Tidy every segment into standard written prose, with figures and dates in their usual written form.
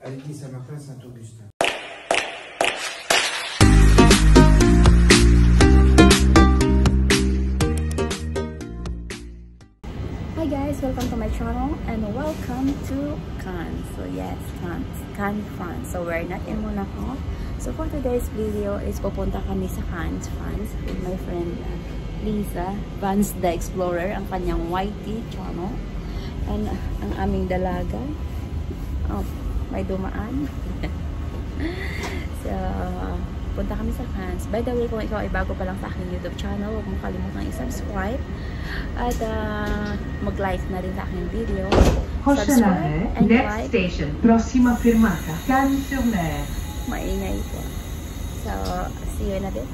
Allez, Saint-Martin, Saint-Augustin. Hi guys, welcome to my channel and welcome to Cannes. So yes, Cannes, France. So we're not in Monaco. So for today's video is pupunta kami sa Cannes, France with my friend Lisa, Vance the Explorer, ang kanyang YT channel. And ang aming dalaga. Oh, may dumaan. So, punta kami sa Cannes. By the way, kung ikaw ay bago pa lang sa aking YouTube channel, huwag mong kalimutang i-subscribe. At mag-like na rin sa aking video. Subscribe and next like. Station, próxima fermata, Cannes-sur-Mer. Maingay po. So, see you in a bit.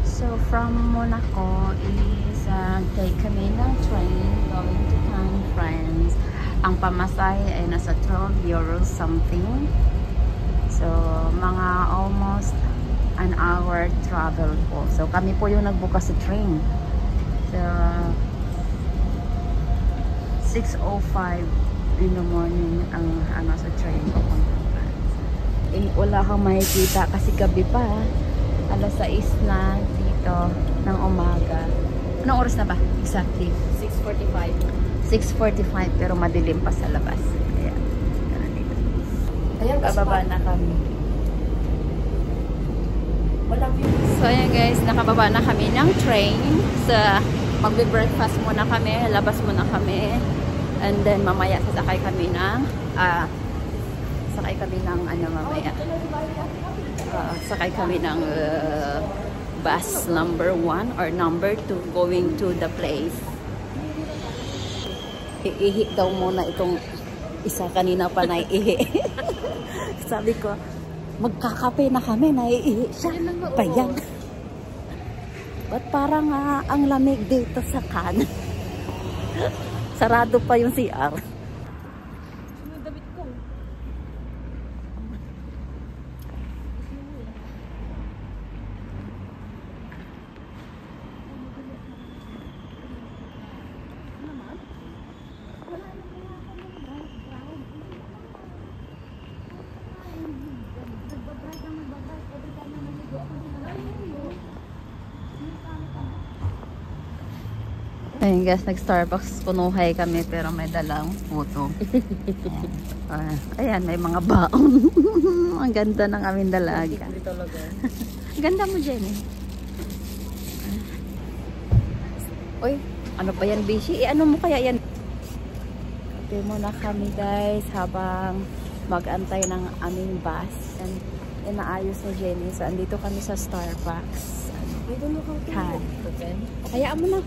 So, from Monaco is take kami ng train going to Cannes, France. Ang pamasay ay nasa 12 euros something. So, mga almost an hour travel po. So, kami po yung nagbuka sa train. So, 6:05 in the morning ang sa train papuntang France. Wala kang makikita kasi gabi pa. Alas 6 na dito ng umaga. Anong oras na ba? Exactly. 6:45 pero madilim pa sa labas. Ayan. Ayan, bababa na kami. So ayan guys, nakababa na kami ng train. So magbe-breakfast muna kami, labas muna kami. And then mamaya sasakay kami ng sakay kami ng bus number 1 or number 2 going to the place. Iihi daw muna itong isa, kanina pa naiihi. Sabi ko, magkakape na kami, naiihi siya. Payang. Ba't parang ang lamig dito sa Cannes? Sarado pa yung CR. Ayun guys, nag-Starbucks, punuhay kami pero may dalang puto. Ayan, may mga baon. Ang ganda ng aming dalaga. Ganda mo, Jenny. Uy, ano pa yan, Bishi? Ano mo kaya yan? Kape muna kami guys habang mag-antay ng aming bus. And inaayos ni Jenny. So, andito kami sa Starbucks. Hayaan mo na.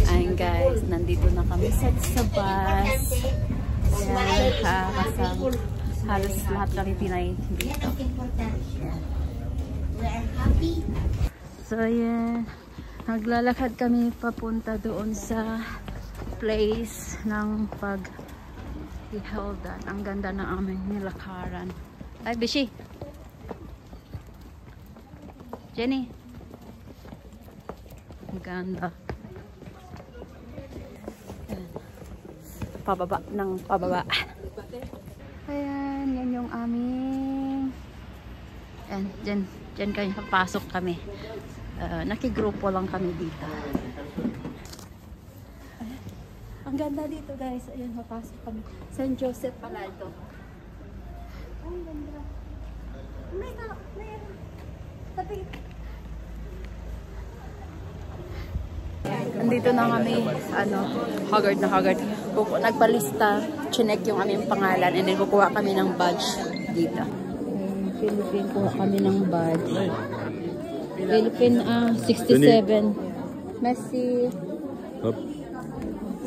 Ayan guys, nandito na kami sa bus. Ayan, halos lahat kami Pinay dito. So ayan, naglalakad kami papunta doon sa place ng pag-ihaldan. Ang ganda ng aming nilakaran. Ay, Bishi! Jenny! Ang ganda. Pababa ng pababa. Ayan, yan yung aming. Ayan, dyan kayo papasok kami. Nakigrupo lang kami dito. Ayan. Ang ganda dito guys. Ayan, papasok kami. San Joseph pala ito. Ang ganda. Tapi andito na kami, haggard na haggard. Nagpalista, chinek yung aming pangalan, and then kukuha kami ng badge dito. Philippine, kuha kami ng badge. Philippine, 67. Messi.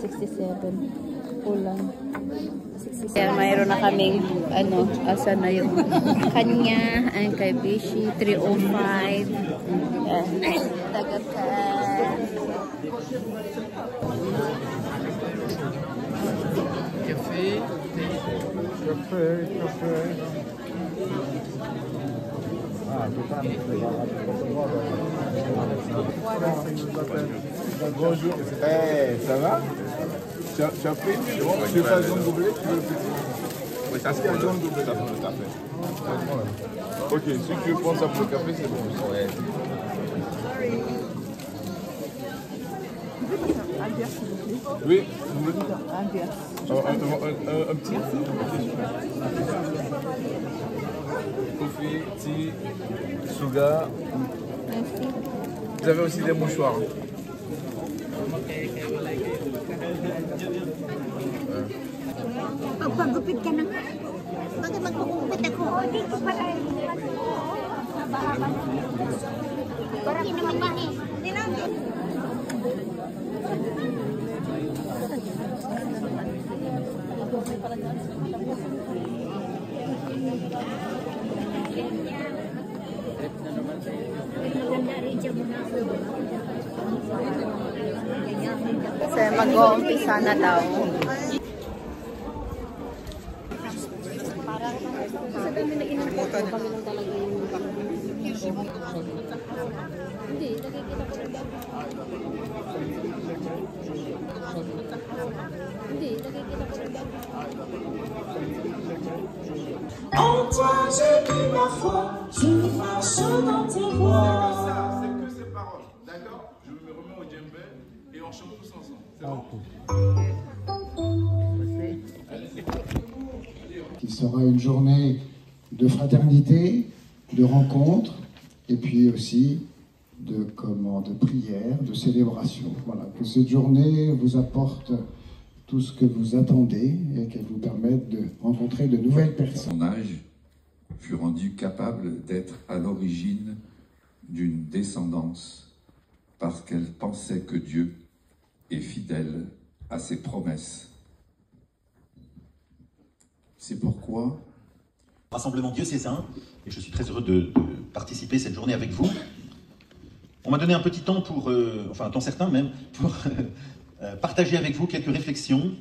67. Ulan. 67. Kaya mayroon na kaming, asan na yung kanya, and kay Bishi, 305. Tagakan. Café. Bonjour. Ça va? Tu as pris? Tu veux pas le gobelet? Tu veux le petit? Ça se prend ça pour le café. Ok, si tu veux prendre ça pour le café, c'est bon. Ouais. Un bière, s'il vous plaît. Oui, Un bière. un petit. Ok, super. Coffee, tea, sugar. Vous avez aussi des mouchoirs. Pagupit ka na nga. Bakit magpagupit ako? Dito pala yung Parang naman yan eh. So, mag-uumpisa na daw. En toi j'ai mis ma foi, je marche dans tes voies. C'est que ces paroles, d'accord? Je me remets au djembé et on chante tous ensemble. C'est bon? Il sera une journée de fraternité, de rencontre, et puis aussi de prière, de célébration. Voilà, que cette journée vous apporte tout ce que vous attendez et qu'elle vous permette de rencontrer de nouvelles personnes. Son âge fut rendu capable d'être à l'origine d'une descendance parce qu'elle pensait que Dieu est fidèle à ses promesses. C'est pourquoi Rassemblement diocésain, et je suis très heureux de participer cette journée avec vous. On m'a donné un petit temps pour, enfin un temps certain même, pour partager avec vous quelques réflexions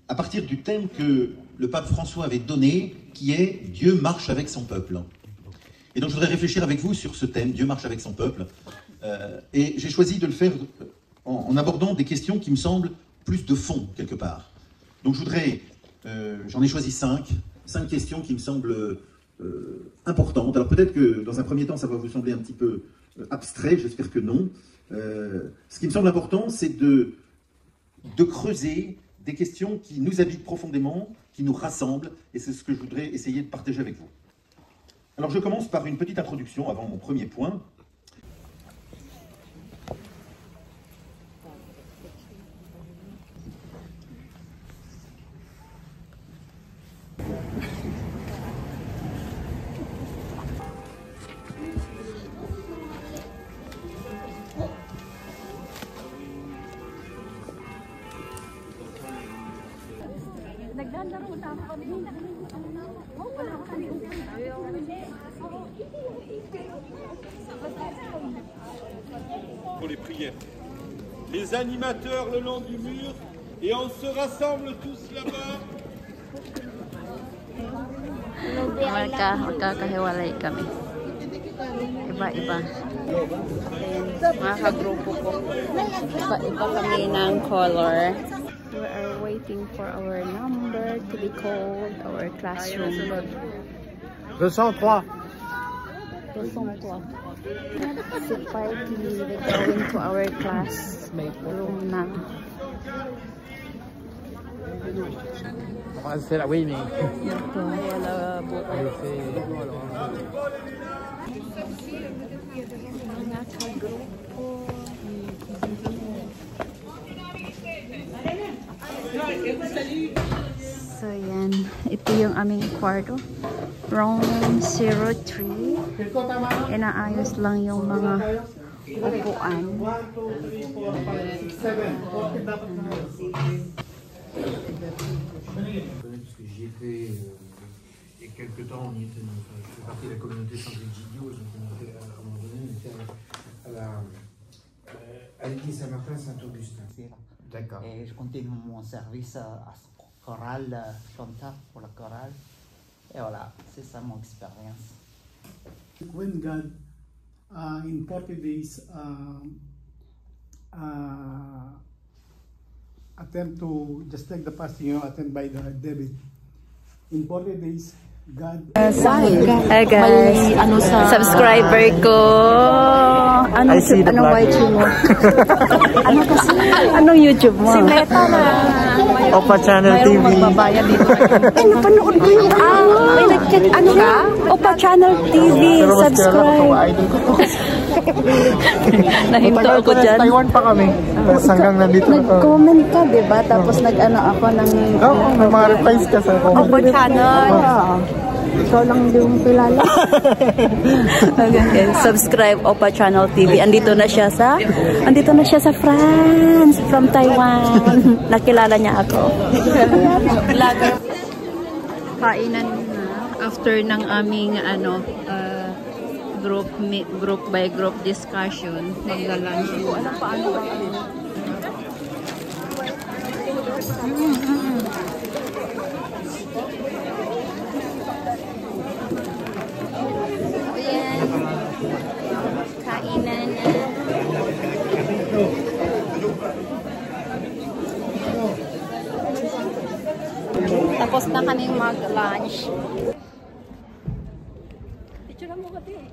à partir du thème que le pape François avait donné, qui est « Dieu marche avec son peuple ». Et donc je voudrais réfléchir avec vous sur ce thème, Dieu marche avec son peuple, et j'ai choisi de le faire en abordant des questions qui me semblent plus de fond, quelque part. Donc je voudrais, j'en ai choisi cinq questions qui me semblent importantes. Alors peut-être que dans un premier temps, ça va vous sembler un petit peu abstrait, j'espère que non. Ce qui me semble important, c'est de creuser des questions qui nous habitent profondément, qui nous rassemblent, et c'est ce que je voudrais essayer de partager avec vous. Alors je commence par une petite introduction avant mon premier point. Pour les prières. Les animateurs le long du mur et on se rassemble tous là-bas. Magkakahiwalay kami. Iba-iba. Mga kagrupo ko. Iba-iba kami ng color. We are waiting for our number to be called, our classroom. 203. 203. Si Parky, we're going to our classroom na. C'est là, oui, mais. Mga kagrupo. So yan, ito yung aming kwarto. Room 03. Inaayos lang yung mga upuan. Parce que j'y étais il y a quelques temps, je fais partie de la communauté Sandrine Gidio, donc à un moment donné, on était à l'église Saint-Martin Saint-Augustin. D'accord. Et je continue mon service à chorale, chanteur pour la chorale. Et voilà, c'est ça mon expérience. When God in 40 days attempt to just like the past, attend by the David, In 40 days, God... Hi guys, subscriber ko. Anong YG mo? Ano kasi? Anong YouTube mo? Si Meta na. Opa Channel TV. Magbabayad dito. Ay, napanood ko yung ano ka? Opa Channel TV. Subscribe. Nahinto ako dyan. Taiwan pa kami. Hanggang nandito na. Nag-comment ka, diba? Tapos nag-ano ako ng... Oo, may mga replies ka sa comment. Opa Channel. Ikaw lang hindi mo kilala. Okay. Subscribe Opa Channel TV. Andito na siya sa France, from Taiwan. Nakilala niya ako. Kainan na after ng aming group by group discussion. Magla-lunch. Ano pa kainan na. Tapos na kaming mag-lunch. Picture mo ka din.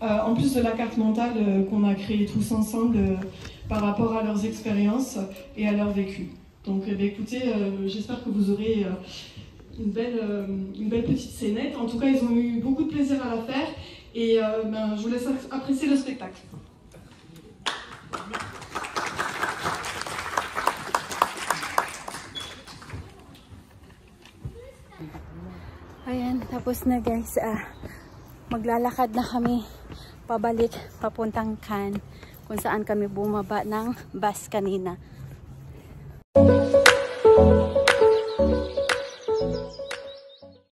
En plus de la carte mentale qu'on a créée tous ensemble par rapport à leurs expériences et à leur vécu. Donc écoutez, j'espère que vous aurez une belle petite scénette. En tout cas, ils ont eu beaucoup de plaisir à la faire et je vous laisse apprécier le spectacle. Ayan, tapos na guys. Maglalakad na kami pabalik papuntang Cannes kung saan kami bumaba ng bus kanina.